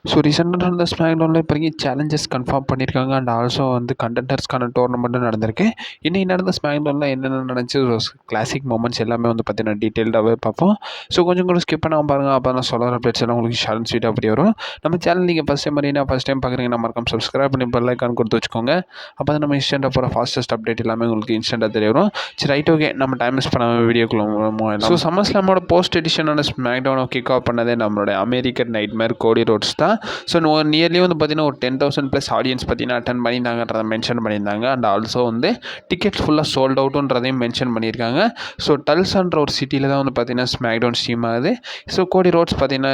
So ரீசெண்டாக நடந்த ஸ்மாக்டவுனில் இப்போதைக்கு சேலஞ்சஸ் கன்ஃபார்ம் பண்ணியிருக்காங்க. அண்ட் ஆல்சோ வந்து கண்டெண்டர்ஸ்க்கான டோர்னமெண்ட்டும் நடந்திருக்கு. இன்னைக்கு நடந்த ஸ்மாக்டவுனில் என்னென்ன நடந்துச்சு, கிளாசிக் மொமெண்ட்ஸ் எல்லாமே வந்து பார்த்தீங்கன்னா டீட்டெயில்டாகவே பார்ப்போம். ஸோ கொஞ்சம் கூட ஸ்கிப் பண்ணாமல் பாருங்கள். அப்போ தான் சொல்கிற அப்டேட்ஸ் எல்லாம் உங்களுக்கு ஷார்ட் அண்ட் ஸ்வீட்டாக அப்படி வரும். நம்ம சேனல் நீங்கள் ஃபஸ்ட் டைம் பார்க்குறீங்கன்னா மறக்காம சப்ஸ்கிரைப் பண்ணி பெல் ஐக்கான் கொடுத்து வச்சுக்கோங்க. அப்போ தான் நம்ம இன்ஸ்டன்ட்டாக போகிற ஃபாஸ்டஸ்ட் அப்டேட் எல்லாமே உங்களுக்கு இன்ஸ்டன்ட்டாக தெரிய வரும். சரி, ரைட், ஓகே, நம்ம டைம் மிஸ் பண்ணாமல் வீடியோக்குள்ள. ஸோ சம்மர்ஸ்லாமோட போஸ்ட் எடிஷனான ஸ்மாக்டவுனை கிக் ஆஃப் பண்ணதே நம்மளோட அமெரிக்கன் நைட்மேர் கோடி ரோட்ஸ் தான். ஸோ நியர்லி வந்து பார்த்தீங்கன்னா ஒரு 10,000+ ஆடியன்ஸ் பார்த்தீங்கன்னா அட்டன் பண்ணியிருந்தாங்கன்றதை மென்ஷன் பண்ணியிருந்தாங்க. அண்ட் ஆல்சோ வந்து டிக்கெட்ஸ் ஃபுல்லாக சோல்ட் அவுட்டுன்றதையும் மென்ஷன் பண்ணியிருக்காங்க. ஸோ டல்சான்ற ஒரு சிட்டியில் தான் வந்து பார்த்தீங்கன்னா ஸ்மாக்டவுன் ஸ்ட்ரீம் ஆகுது. ஸோ கோடி ரோட்ஸ் பார்த்தீங்கன்னா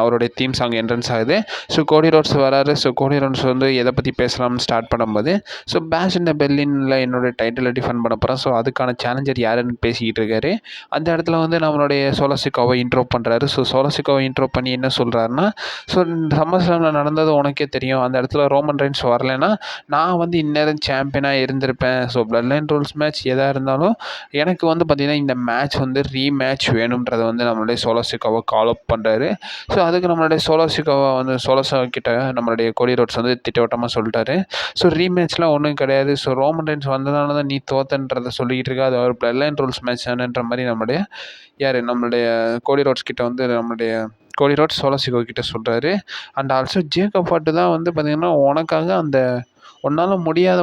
அவருடைய தீம் சாங் என்ட்ரன்ஸ் ஆகுது. ஸோ கோடி ரோட்ஸ் வராரு. ஸோ கோடி ரோட்ஸ் வந்து எதை பற்றி பேசலாம்னு ஸ்டார்ட் பண்ணும்போது, ஸோ பேஷ் இந்த பெர்லினில் என்னோட டைட்டிலை டிஃபெண்ட் பண்ண போகிறேன். ஸோ அதுக்கான சேலஞ்சர் யாருன்னு பேசிக்கிட்டு இருக்காரு. அந்த இடத்துல வந்து நம்மளுடைய சோலோசிக்காவை இன்ட்ரோ பண்ணுறாரு. ஸோ சோலோசிக்காவை இன்ட்ரோ பண்ணி என்ன சொல்கிறாருன்னா, ஸோ சம்மர்ஸ்லாமில் நடந்தது உனக்கே தெரியும். அந்த இடத்துல ரோமன் ரெயின்ஸ் வரலைன்னா நான் வந்து இந்நேரம் சாம்பியனாக இருந்திருப்பேன். So blood line rules match எதாக இருந்தாலும் எனக்கு வந்து பார்த்திங்கன்னா இந்த மேட்ச் வந்து ரீமேட்ச் வேணுன்றதை வந்து நம்மளுடைய சோலோசிக்காவை கால் அப் பண்ணுறாரு. ஸோ அதுக்கு நம்மளுடைய சோலோசிக்காவை வந்து கிட்ட நம்மளுடைய கோடி ரோட்ஸ் வந்து திட்டவட்டமாக சொல்லிட்டாரு. ஸோ ரீமேட்ச்லாம் ஒன்றும் கிடையாது. ஸோ ரோமன் ரெயின்ஸ் வந்ததுனால தான் நீ தோத்தன்றதை சொல்லிக்கிட்டு இருக்கா. அது ஒரு பிளட் லைன் ரூல்ஸ் மேட்ச் தானன்ற மாதிரி நம்மளுடைய கோடி ரோட்ஸ் கிட்ட வந்து நம்மளுடைய கோடி ரோட்ஸ் சோலோசிக்கோ கிட்ட சொல்கிறாரு. அண்ட் ஆல்சோ ஜேக்கப் பாட்டு தான் வந்து பார்த்திங்கன்னா உனக்காக அந்த உன்னால் முடியாத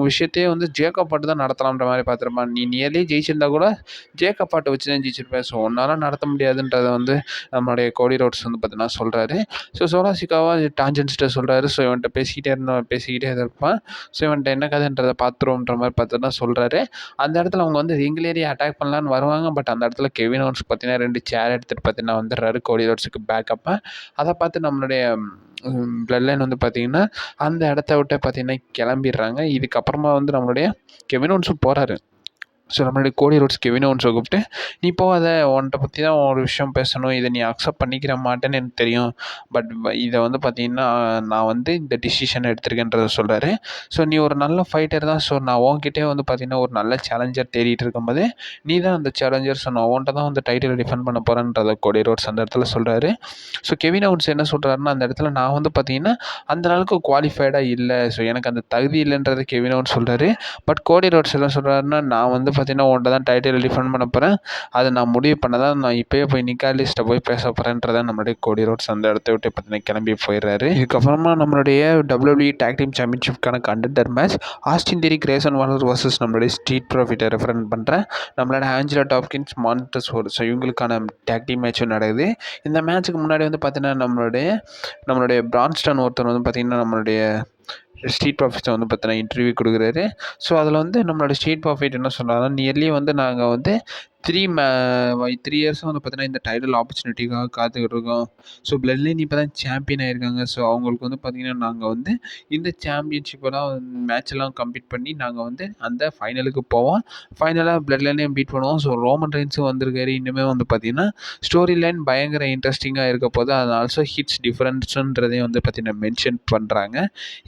விஷயத்தையே வந்து ஜேக்கப் பாட்டு தான் நடத்தலாம்ன்ற மாதிரி பார்த்துருப்பான். நீ நியர்லி ஜெயிச்சிருந்தா கூட ஜேக்கப் பாட்டை வச்சு தான் ஜெயிச்சிருப்பேன். ஸோ உன்னால் நடத்த முடியாதுன்றதை வந்து நம்மளுடைய கோடி ரோட்ஸ் வந்து பார்த்தீங்கன்னா சொல்கிறாரு. ஸோ சோலாசிக்காவா டான்ஜென்ஸ்கிட்ட சொல்கிறாரு. ஸோ இவன்கிட்ட பேசிக்கிட்டே இருப்பான். ஸோ இவன்கிட்ட என்ன கதைன்றதை பார்த்துருவோன்ற மாதிரி பார்த்துட்டு சொல்கிறாரு. அந்த இடத்துல அவங்க வந்து ரிங்கிலேயே அட்டாக் பண்ணலான்னு வருவாங்க. பட் அந்த இடத்துல கெவின் ஓவன்ஸ் பார்த்தீங்கன்னா 2 சேர் எடுத்துகிட்டு பார்த்தீங்கன்னா வந்துடுறாரு கோடி ரோட்ஸுக்கு பேக்கப்பாக. அதை பார்த்து நம்மளுடைய பிளட் லைன் வந்து பார்த்திங்கன்னா அந்த இடத்த விட்டு பார்த்திங்கன்னா கிளம்பிடுறாங்க. இதுக்கப்புறமா வந்து நம்மளுடைய கெவின் ஓவன்ஸும் போகிறாரு. ஸோ நம்மளுடைய கோடி ரோட்ஸ் கெவின் ஓவன்ஸை கூப்பிட்டு, நீ போகாத, உன்கிட்ட பற்றி தான் ஒரு விஷயம் பேசணும், இதை நீ அக்செப்ட் பண்ணிக்கிற மாட்டேன்னு எனக்கு தெரியும். பட் இதை வந்து பார்த்திங்கன்னா நான் வந்து இந்த டிசிஷன் எடுத்திருக்கேன்றதை சொல்கிறாரு. ஸோ நீ ஒரு நல்ல ஃபைட்டர் தான். ஸோ நான் உன்கிட்டே வந்து பார்த்திங்கன்னா ஒரு நல்ல சேலஞ்சர் தேடிட்டு இருக்கும்போது நீ தான் அந்த சேலஞ்சர். ஸோ நான் உன்கிட்ட தான் வந்து டைட்டிலை டிஃபெண்ட் பண்ண போகிறேன்றதை கோடி ரோட்ஸ் அந்த இடத்துல சொல்கிறாரு. ஸோ கெவின் ஓவன்ஸ் என்ன சொல்கிறாருன்னா, அந்த இடத்துல நான் வந்து பார்த்திங்கன்னா அந்த நாளுக்கு குவாலிஃபைடாக இல்லை. ஸோ எனக்கு அந்த தகுதி இல்லைன்றது கெவின் ஓவன்ஸ் சொல்கிறாரு. பட் கோடி ரோட்ஸ் என்ன சொல்கிறாருன்னா, நான் வந்து பார்த்தீங்கன்னா உன்ட்ட தான் டைட்டில் டிஃபெண்ட் பண்ண போகிறேன். அதை நான் முடிவு பண்ண தான் நான் இப்போயே போய் நிக்காலிஸ்ட்டை போய் பேச போகிறேன்றதை நம்மளுடைய கோடி ரோட்ஸ் அந்த இடத்த விட்டு பார்த்தீங்கன்னா கிளம்பி போயிடுறாரு. இதுக்கப்புறமா நம்மளுடைய WWE டேக் டீம் சாம்பியன்ஷிப்கான contender match Austin Theory, Grayson Waller versus நம்மளுடைய ஸ்ட்ரீட் ப்ராஃபிட்டை ரெஃபரன்ஸ் பண்ணுறேன். நம்மளோட ஆஞ்சலா டாப்கின்ஸ், மான்டெசோர். ஸோ இவங்களுக்கான டேக் டீம் மேட்சும் நடக்குது. இந்த மேட்ச்சுக்கு முன்னாடி வந்து பார்த்தீங்கன்னா நம்மளுடைய பிரான்ஸ்டன் ஒருத்தர் வந்து பார்த்திங்கன்னா நம்மளுடைய ஸ்ட்ரீட் ப்ராஃபிட்ஸை வந்து பார்த்தீங்கன்னா இன்டர்வியூ கொடுக்குறாரு. ஸோ அதில் வந்து நம்மளோட ஸ்ட்ரீட் ப்ராஃபிட் என்ன சொல்கிறாங்கன்னா, நியர்லி வந்து நாங்கள் வந்து 3 இயர்ஸாக வந்து பார்த்தீங்கன்னா இந்த டைட்டில் ஆப்பர்ச்சுனிட்டிக்காக காத்துக்கிட்டு இருக்கோம். ஸோ பிளட் லைன் இப்போ தான் சாம்பியன் ஆகிருக்காங்க. ஸோ அவங்களுக்கு வந்து பார்த்திங்கன்னா நாங்கள் வந்து இந்த சாம்பியன்ஷிப்பெல்லாம் மேட்செல்லாம் கம்ப்ளீட் பண்ணி நாங்கள் வந்து அந்த ஃபைனலுக்கு போவோம். ஃபைனலாக பிளட் லைனையும் பீட் பண்ணுவோம். ஸோ ரோமன் ரெயின்ஸும் வந்திருக்காரு. இன்னுமே வந்து பார்த்திங்கன்னா ஸ்டோரி லைன் பயங்கர இன்ட்ரெஸ்டிங்காக இருக்க போது. அது ஆல்சோ ஹிட்ஸ் டிஃப்ரென்ஸுன்றதையும் வந்து பார்த்திங்கன்னா மென்ஷன் பண்ணுறாங்க.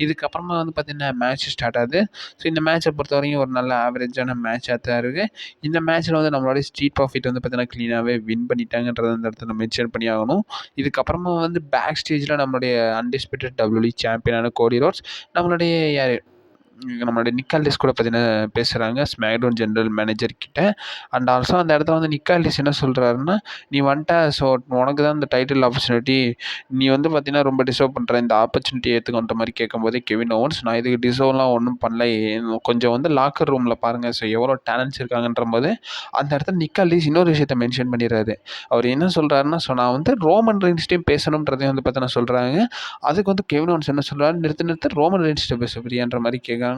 இதுக்கப்புறமா வந்து பார்த்திங்கன்னா மேட்ச் ஸ்டார்ட் ஆகுது. ஸோ இந்த மேட்சை பொறுத்த வரைக்கும் ஒரு நல்ல ஆவரேஜான மேட்சாக தான் இருக்குது. இந்த மேட்ச்சில் வந்து நம்மளோட ஸ்ட்ரீட் ப்ராஃபிட் வந்து பார்த்தீங்கன்னா க்ளீனாகவே வின் பண்ணிட்டாங்கன்றதை அந்த இடத்துல மென்ஷன் பண்ணி ஆகணும். இதுக்கப்புறமா வந்து பேக் ஸ்டேஜில் நம்மளுடைய அன்டிஸ்பியூட்டட் WWE சாம்பியனான கோடி ரோட்ஸ் நம்மளுடைய நிக்காலிஸ் கூட பார்த்தீங்கன்னா பேசுகிறாங்க ஸ்மாக்டவுன் ஜென்ரல் மேனேஜர் கிட்ட. அண்ட் ஆல்சோ அந்த இடத்துல வந்து நிக்காலிஸ் என்ன சொல்கிறாருன்னா, நீ வந்துட்ட, ஸோ உனக்கு தான் இந்த டைட்டில் ஆப்பர்ச்சுனிட்டி, நீ வந்து பார்த்தீங்கன்னா ரொம்ப டிசர்வ் பண்ணுற இந்த ஆப்பர்ச்சுனிட்டி ஏற்றுக்கன்ற மாதிரி கேட்கும்போது கெவின் ஓவன்ஸ், நான் இதுக்கு டிசர்வ்லாம் ஒன்றும் பண்ணல, கொஞ்சம் வந்து லாக்கர் ரூமில் பாருங்கள், ஸோ எவ்வளோ டேலண்ட்ஸ் இருக்காங்கன்ற போது அந்த இடத்துல நிக்காலிஸ் இன்னொரு விஷயத்தை மென்ஷன் பண்ணிடுறாரு. அவர் என்ன சொல்கிறாருன்னா, ஸோ நான் வந்து ரோமன் ரெயின்ஸ்டையும் பேசணுன்றதையும் வந்து பார்த்தீங்கன்னா சொல்கிறாங்க. அதுக்கு வந்து கெவின் ஓவன்ஸ் என்ன சொல்கிறாரு, நிறுத்த ரோமன் ரெயின்ஸ்ட்டை பேச போறியான்ற மாதிரி கேட்குறாங்க.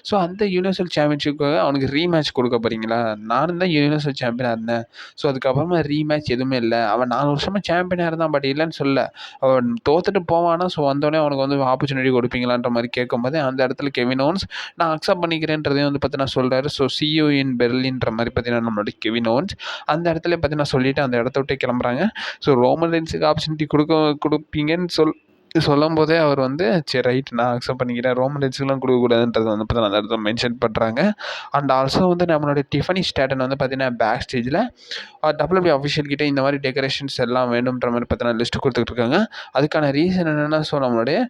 ஸோ அந்த யூனிவர்சல் சாம்பியன்ஷிப்புக்காக அவனுக்கு ரீமேட்ச் கொடுக்க போகிறீங்களா? நானும் தான் யூனிவர்சல் சாம்பியனாக இருந்தேன். ஸோ அதுக்கப்புறமா ரீமேட்ச் எதுவுமே இல்லை. அவன் 4 வருஷமாக சாம்பியனாக இருந்தான். பட் இல்லைன்னு சொல்ல, அவன் தோத்துட்டு போவானா? ஸோ வந்தோடனே அவனுக்கு வந்து ஆப்பர்ச்சுனிட்டி கொடுப்பீங்களான்ற மாதிரி கேட்கும்போது அந்த இடத்துல கெவின் ஓவன்ஸ் நான் அக்செப்ட் பண்ணிக்கிறேன்றதையும் வந்து பார்த்தீங்கன்னா சொல்கிறாரு. ஸோ சியூ இன் பெர்லின்ற மாதிரி பார்த்தீங்கன்னா நம்மளுடைய கெவின் ஓவன்ஸ் அந்த இடத்துல பார்த்தீங்கன்னா சொல்லிவிட்டு அந்த இடத்த விட்டு கிளம்புறாங்க. ஸோ ரோமன் ரெயின்ஸுக்கு ஆப்பர்ச்சுனிட்டி கொடுப்பீங்கன்னு சொல்லும்போதே அவர் வந்து சரி ரைட் நான் அக்செப்ட் பண்ணிக்கிறேன். ரோமன் ரெயின்ஸ்க்குலாம் கொடுக்கக்கூடாதுன்றத வந்து பார்த்தீங்கன்னா அந்த இடத்துல மென்ஷன் பண்ணுறாங்க. அண்ட் ஆல்சோ வந்து நம்மளுடைய டிஃபனி ஸ்ட்ராட்டன் வந்து பார்த்தீங்கன்னா பேக் ஸ்டேஜில் WWE அஃபிஷியல் கிட்ட இந்த மாதிரி டெக்கரேஷன்ஸ் எல்லாம் வேணுன்ற மாதிரி பார்த்தீங்கன்னா லிஸ்ட் கொடுத்துட்ருக்காங்க. அதுக்கான ரீசன் என்னென்னா ஸோ நம்மளுடைய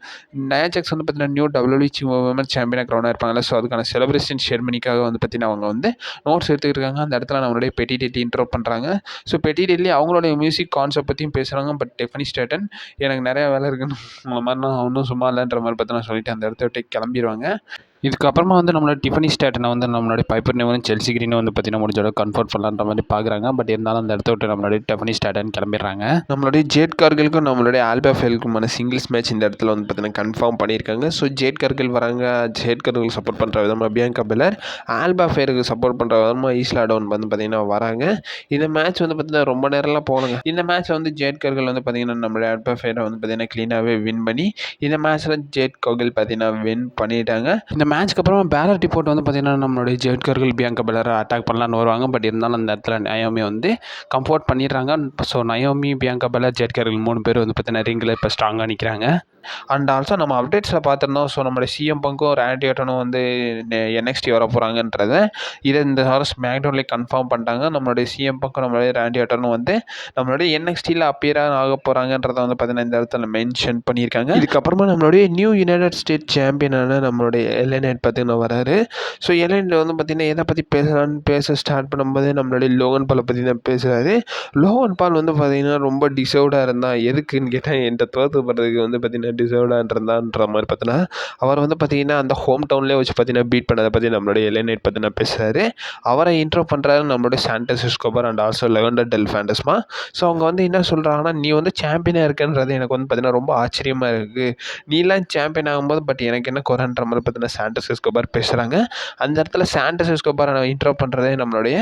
நயா ஜாக்ஸ் வந்து பார்த்தீங்கன்னா நியூ WWE விமன் சாம்பியனாக க்ரௌனாக இருப்பாங்கல்ல. ஸோ அதுக்கான செலிப்ரேஷன் செரமனிக்காக வந்து பார்த்தீங்கன்னா அவங்க வந்து நோட்ஸ் எடுத்துக்கிட்டு இருக்காங்க. அந்த இடத்துல நம்மளுடைய பெட்டி டெட்டி இன்ட்ரோ பண்ணுறாங்க. ஸோ பெட்டி டெட்லி அவங்களுடைய மியூசிக் கான்செப்ட் பற்றியும் பேசுகிறாங்க. பட் டிஃபனி ஸ்ட்ராட்டன் எனக்கு நிறையா வேலை இருக்குன்னு உங்களை மாதிரி நான் ஒன்றும் சும்மா இல்லைன்ற மாதிரி பார்த்து நான் சொல்லிட்டு அந்த இடத்த விட்டு கிளம்பிடுவாங்க. இதுக்கப்புறமா வந்து நம்மளோட டிஃபனி ஸ்ட்ராட்டனை வந்து நம்மளுடைய பைப்பர் நியூவரும் செல்சி கிரீனும் வந்து பார்த்தீங்கன்னா முடிஞ்ச அளவுக்கு கன்ஃபர்ட் பண்ணலான்ற மாதிரி பார்க்குறாங்க. பட் இருந்தாலும் அந்த இடத்த விட்டு நம்மளுடைய டிஃபனி ஸ்ட்ராட்டன் கிளம்பிடுறாங்க. நம்மளுடைய ஜேட் கார்கிலுக்கும் நம்மளுடைய ஆல்பா ஃபெயிலுக்குமான சிங்கிள்ஸ் மேட்ச் இந்த இடத்துல வந்து பார்த்தீங்கன்னா கன்ஃபார்ம் பண்ணியிருக்காங்க. ஸோ ஜேட் கார்கில் வராங்க. ஜேட் கார்கில் சப்போர்ட் பண்ணுற விதமாக பியாங்கா பெலர், ஆல்பா ஃபெயிலுக்கு சப்போர்ட் பண்ணுற விதமாக ஈஸ்லா டவுன் வந்து பார்த்தீங்கன்னா வராங்க. இந்த மேட்ச் வந்து பார்த்தீங்கன்னா ரொம்ப நேரம்லாம் போகணுங்க. இந்த மேட்ச்சில் வந்து ஜேட் கார்கில் வந்து பார்த்தீங்கன்னா நம்மளுடைய ஆல்பா ஃபெயிலை வந்து பார்த்தீங்கன்னா க்ளீனாகவே வின் பண்ணி இந்த மேட்ச்சில் ஜேட் கார்கில் பார்த்தீங்கன்னா வின் பண்ணிட்டாங்க. இந்த மேட்ச்க்கு அப்புறமா பேலர் ரிப்போர்ட் வந்து பார்த்தீங்கன்னா நம்மளுடைய ஜேட் கார்கில் பியாங்கா பெலரை அட்டாக் பண்ணலான்னு வருவாங்க. பட் இருந்தாலும் அந்த இடத்துல நயோமி வந்து கம்ஃபோர்ட் பண்ணிடுறாங்க. So Naomi, Bianca Belair, Jade Cargill 3 பேர் வந்து பார்த்தீங்கன்னா ரிங்கில் இப்போ ஸ்ட்ராங்காக நிற்கிறாங்க. அண்ட் ஆல்சோ நம்ம அப்டேட்ஸில் பார்த்துருந்தோம். ஸோ நம்மளுடைய சிஎம் பங்கும் ரேண்டி ஆர்டனும் வந்து NXT வர போகிறாங்கன்றத இதை இந்த வாரம் ஸ்மாக்டவுன்லேயே கன்ஃபார்ம் பண்ணிட்டாங்க. நம்மளுடைய சிஎம் பங்கும் நம்மளுடைய ரேண்டி ஆர்டனும் வந்து நம்மளுடைய NXTயில் அப்பியராக ஆக போகிறாங்கன்றத வந்து பார்த்தீங்கன்னா இந்த இடத்துல மென்ஷன் பண்ணியிருக்காங்க. இதுக்கப்புறமா நம்மளுடைய நியூ யுனைடெட் ஸ்டேட் சாம்பியனான நம்மளுடைய LA Knight பார்த்தீங்கன்னா வராரு. ஸோ LA Knight வந்து பார்த்தீங்கன்னா எதை பற்றி பேசலான்னு பேச ஸ்டார்ட் பண்ணும்போது நம்மளுடைய லோகன் பாலை பற்றி தான் பேசுகிறாரு. லோகன் பால் வந்து பார்த்தீங்கன்னா ரொம்ப டிசர்வ்டாக இருந்தால் எதுக்குன்னு கேட்டால் என்கிட்ட தோற்று போடுறதுக்கு வந்து பார்த்தீங்கன்னா டிசர்வ்டாக இருந்தான்ற மாதிரி பார்த்தீங்கன்னா அவர் வந்து பார்த்தீங்கன்னா அந்த ஹோம் டவுன்லேயே வச்சு பார்த்தீங்கன்னா பீட் பண்ணதை பற்றி நம்மளுடைய LA Knight பார்த்தீங்கன்னா பேசுகிறாரு. அவரை இன்ட்ரோ பண்ணுறாரு நம்மளுடைய Santos Escobar and also Legado del Fantasma. So அவங்க வந்து என்ன சொல்கிறாங்கன்னா நீ வந்து சாம்பியனாக இருக்கன்றது எனக்கு வந்து பார்த்தீங்கன்னா ரொம்ப ஆச்சரியமாக இருக்குது. நீலாம் சாம்பியன் ஆகும்போது பட் எனக்கு என்ன குறைன்ற மாதிரி பார்த்தீங்கன்னா சாண்டஸ் எஸ்கோபார் பேசுகிறாங்க. அந்த இடத்துல சாண்டஸ் எஸ்கோபாரை இன்ட்ரோ பண்ணுறதே நம்மளுடைய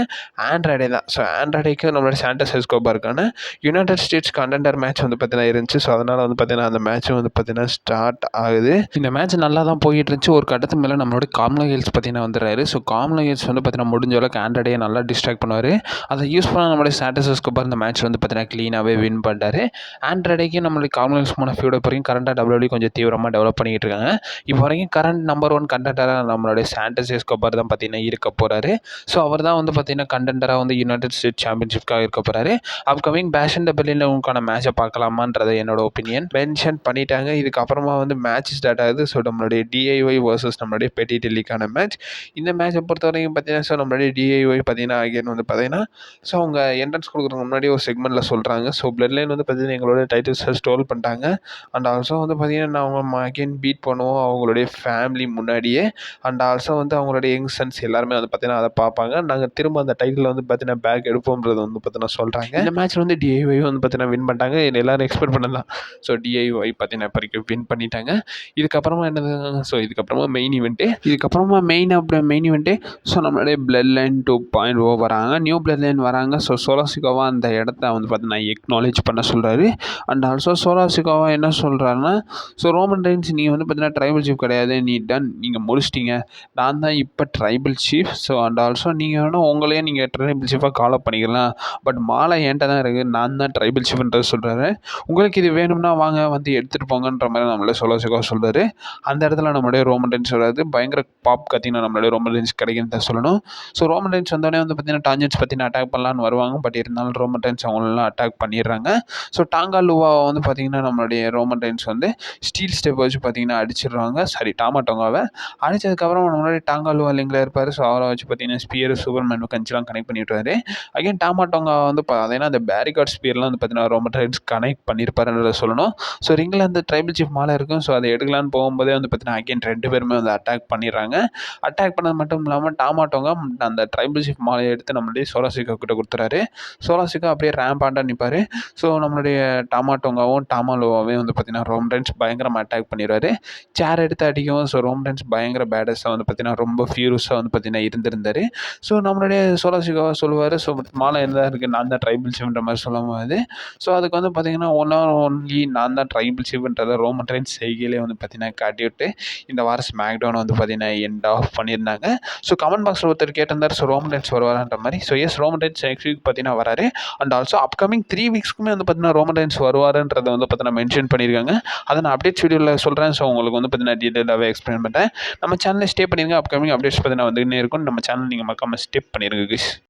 ஆண்ட்ராய்டே தான். ஸோ ஆண்ட்ராய்டுக்கு நம்மளுடைய சாண்டஸ் எஸ்கோபாருக்கான யுனைடெட் ஸ்டேட்ஸ் கண்டெண்டர் மேட்ச் வந்து பார்த்தீங்கன்னா இருந்துச்சு. ஸோ அதனால் வந்து பார்த்தீங்கன்னா அந்த மேட்ச்சும் வந்து பார்த்தீங்கன்னா ஸ்டார்ட் ஆகுது. இந்த மேட்ச் நல்லா தான் போயிட்டு இருந்துச்சு. ஒரு கட்டத்துக்கு மேலே நம்மளோட காம்லா ஹில்ஸ் பார்த்தீங்கன்னா வந்துடுறாரு. ஸோ காம்லா ஹில்ஸ் வந்து பார்த்தீங்கன்னா முடிஞ்ச அளவுக்கு ஆண்ட்ராய்டே நல்லா டிஸ்ட்ராக்ட் பண்ணுவார். அதை யூஸ் பண்ண நம்மளுடைய சாண்டஸ் எஸ்கோபார் இந்த மேட்ச் வந்து பார்த்தீங்கன்னா க்ளீனாகவே வின் பண்ணிட்டாரு. ஆண்ட்ராய்டுக்கு நம்மளுடைய காம்லா ஹில்ஸ் போன ஃபியூட் வரைக்கும் கரண்டாக WWE கொஞ்சம் தீவிரமாக டெவலப் பண்ணிக்கிட்டு இருக்காங்க. இப்போ வரைக்கும் கரண்ட் நம்பர் 1 கண்டெண்டராக நம்மளுடைய சாண்டஸ் எஸ்கோபார் தான் பார்த்தீங்கன்னா இருக்க போகிறாரு. ஸோ அவர் தான் வந்து பார்த்தீங்கன்னா கண்டெண்டராக வந்து யுனைடெட் ஸ்டேட் சாம்பியன்ஷிப்காக இருக்க போகிறாரு. அப்கமிங் பேஷ் இந்த பெல்லில் உங்களுக்கான மேட்சை பார்க்கலாமான்றது என்னோட ஒப்பீனியன் மென்ஷன் பண்ணிட்டாங்க. இதுக்கப்புறமா வந்து மேட்ச் ஸ்டார்ட் ஆகுது. ஸோ நம்மளுடைய DIY வர்சஸ் நம்மளுடைய பெட்டி டெல்லிக்கான மேட்ச். இந்த மேட்சை பொறுத்த வரைக்கும் பார்த்தீங்கன்னா ஸோ நம்மளுடைய DIY பார்த்தீங்கன்னா அகைன் வந்து பார்த்தீங்கன்னா ஸோ அவங்க என்ட்ரன்ஸ் கொடுக்குறதுக்கு முன்னாடி ஒரு செக்மெண்ட்டில் சொல்கிறாங்க. ஸோ பிளட் லைன் வந்து பார்த்தீங்கன்னா எங்களோட டைட்டில்ஸை ஸ்டோல் பண்ணிட்டாங்க. அண்ட் ஆல்சோ வந்து பார்த்தீங்கன்னா அவங்க அகைன் பீட் பண்ணுவோம் அவங்களுடைய ஃபேமிலி முன்னாடியே. அண்ட் ஆல்சோ வந்து அவங்களுடைய யங் சன்ஸ் எல்லாருமே வந்து பார்த்தீங்கன்னா அதை பார்ப்பாங்க. நாங்கள் திரும்ப அந்த டைட்டில் வந்து பார்த்தீங்கன்னா பேக் எடுப்போம்ன்றது வந்து பார்த்தீங்கன்னா சொல்கிறாங்க. இந்த மேட்ச்சில் வந்து DIY வந்து பார்த்தீங்கன்னா வின் பண்ணிட்டாங்க. எல்லோரும் எக்ஸ்பெக்ட் பண்ணலாம். ஸோ DIY பார்த்தீங்கன்னா இப்போ வரைக்கும் வின் பண்ணிட்டாங்க. இதுக்கப்புறமா என்னது ஸோ இதுக்கப்புறமா மெயின் ஈவெண்ட்டு ஸோ நம்மளுடைய பிளட் லைன் 2.0 வராங்க. நியூ பிளட் லைன் வராங்க. ஸோ சோலோ சிக்கோவா அந்த இடத்த வந்து பார்த்தீங்கன்னா எக்னாலேஜ் பண்ண சொல்கிறாரு. அண்ட் ஆல்சோ சோலோ சிக்கோவா என்ன சொல்கிறாருன்னா ஸோ ரோமன் ரெயின்ஸ் நீங்கள் வந்து பார்த்தீங்கன்னா ட்ரைபல் சீஃப் கிடையாது, நீ டன், நீங்கள் முடிச்சிட்டிங்க, நான் தான் இப்போ tribal chief. So and also நீங்கள் வேணால் உங்களையே நீங்கள் ட்ரைபல் சீஃபாக கால் அப் பண்ணிக்கலாம், பட் மாலை என்கிட்ட தான் இருக்குது, நான் தான் ட்ரைபல் சீஃப்ன்றது சொல்கிறாரு. உங்களுக்கு இது வேணும்னா வாங்க வந்து எடுத்துகிட்டு போங்கன்ற மாதிரி நம்மளே சோலோ சிக்கோவா சொல்கிறாரு. அந்த இடத்துல நம்மளுடைய ரோமன் ரெயின்ஸ் வராது. பயங்கர பாப் கத்திங்கன்னா நம்மளுடைய ரோமன் ரெயின்ஸ் கிடைக்குன்னு தான் சொல்லணும். ஸோ ரோமன் ரெயின்ஸ் வந்தோடனே வந்து பார்த்தீங்கன்னா டாஞ்சன்ஸ் பற்றின அட்டாக் பண்ணலான்னு வருவாங்க. பட் இருந்தாலும் ரோமன் ரெயின்ஸ் அவங்களெல்லாம் அட்டாக் பண்ணிடுறாங்க. ஸோ டாங்கா லுவாவை வந்து பார்த்தீங்கன்னா நம்மளுடைய ரோமன் ரெயின்ஸ் வந்து ஸ்டீல் ஸ்டெப் வச்சு பார்த்தீங்கன்னா அடிச்சிடுறாங்க. டாமா டோங்காவை அடித்ததுக்கப்புறம் நம்மளுடைய டாங்கா லுவா லிங்கில் இருப்பார். ஸோ அவரை வச்சு பார்த்தீங்கன்னா ஸ்பியர் சூப்பர்மேன் கன்ச்சிலாம் கனெக்ட் பண்ணி விட்டுருவாரு. அகைன் டாமா டோங்கா வந்து பார்த்தீங்கன்னா அந்த பேரிகார்ட் ஸ்பியர்லாம் வந்து பார்த்தீங்கன்னா ரோமன் ரெயின்ஸ் கனெக்ட் பண்ணியிருப்பாருன்றத சொல்லணும். ஸோ ரிங்கில் அந்த ட்ரைபல் சீஃப் மாலை இருக்கும். ஸோ அதை எடுக்கலான்னு போகும்போதே வந்து பார்த்தீங்கன்னா அகைன் 2 பேருமே வந்து அட்டாக் பண்ணிடுறாங்க. அட்டாக் பண்ணது மட்டும் இல்லாமல் டாமா டோங்கா அந்த ட்ரைபல் சீஃப் மாலையை எடுத்து நம்மளுடைய சோலோ சிக்கோ கிட்ட கொடுத்துறாரு. சோலோ சிக்கோ அப்படியே ரேம்ப் ஆண்டா நிற்பார். ஸோ நம்மளுடைய டாமா டோங்காவும் டாமா லோவாவையும் வந்து பார்த்தீங்கன்னா ரோமன் ரெயின்ஸ் பயங்கரமாக அட்டாக் பண்ணிடுவார். சேர் எடுத்து அடிக்கவும் ஸோ ரோமன் ரெயின்ஸ் பயங்கர பேடஸாக வந்து பார்த்தீங்கன்னா ரொம்ப ஃபியூரியஸாக வந்து பார்த்தீங்கன்னா இருந்திருந்தார். ஸோ நம்மளுடைய சோலோ சிவா சொல்லுவார், ஸோ மாலை என்ன இருக்குது நான் தான் ட்ரைபிள் சீஃப்ன்ற மாதிரி சொல்லும்போது, ஸோ அதுக்கு வந்து பார்த்தீங்கன்னா ஒன் ஆர் ஒன்லி நான் தான் ட்ரைபிள் சீஃப்ன்றதை ரோமன் ரெயின்ஸ் செய்கையிலே வந்து பார்த்தீங்கன்னா காட்டிவிட்டு இந்த வாரம் ஸ்மாக்டவுன் வந்து பார்த்தீங்கன்னா எண்ட் ஆஃப் பண்ணியிருந்தாங்க. ஸோ கமெண்ட் பாக்ஸில் ஒருத்தர் கேட்டிருந்தார், ஸோ ரோமன் ரெயின்ஸ் வருவாரான்ற மாதிரி. So yes, Roman Reigns next week பார்த்தீங்கன்னா வராரு. அண்ட் ஆல்சோ அப்கமிங் 3 வீக்ஸ்க்குமே வந்து பார்த்தீங்கன்னா ரோமன் ரெயின்ஸ் வருவாருன்றதை வந்து பார்த்தீங்கன்னா மென்ஷன் பண்ணியிருக்காங்க. அதை நான் அப்டேட்ஸ் வீடியோவில் சொல்கிறேன். ஸோ உங்களுக்கு வந்து பார்த்தீங்கன்னா டீட்டெயிலாகவே எக்ஸ்பிளைன் பண்ணுறேன். நம்ம சேனலில் ஸ்டே பண்ணிடுங்க. அப்கமிங் அப்டேட்ஸ் பார்த்தீங்கன்னா வந்துன்னே இருக்கும். நம்ம சேனல் நீங்கள் மறக்காம ஸ்டே பண்ணிடுங்க கைஸ்.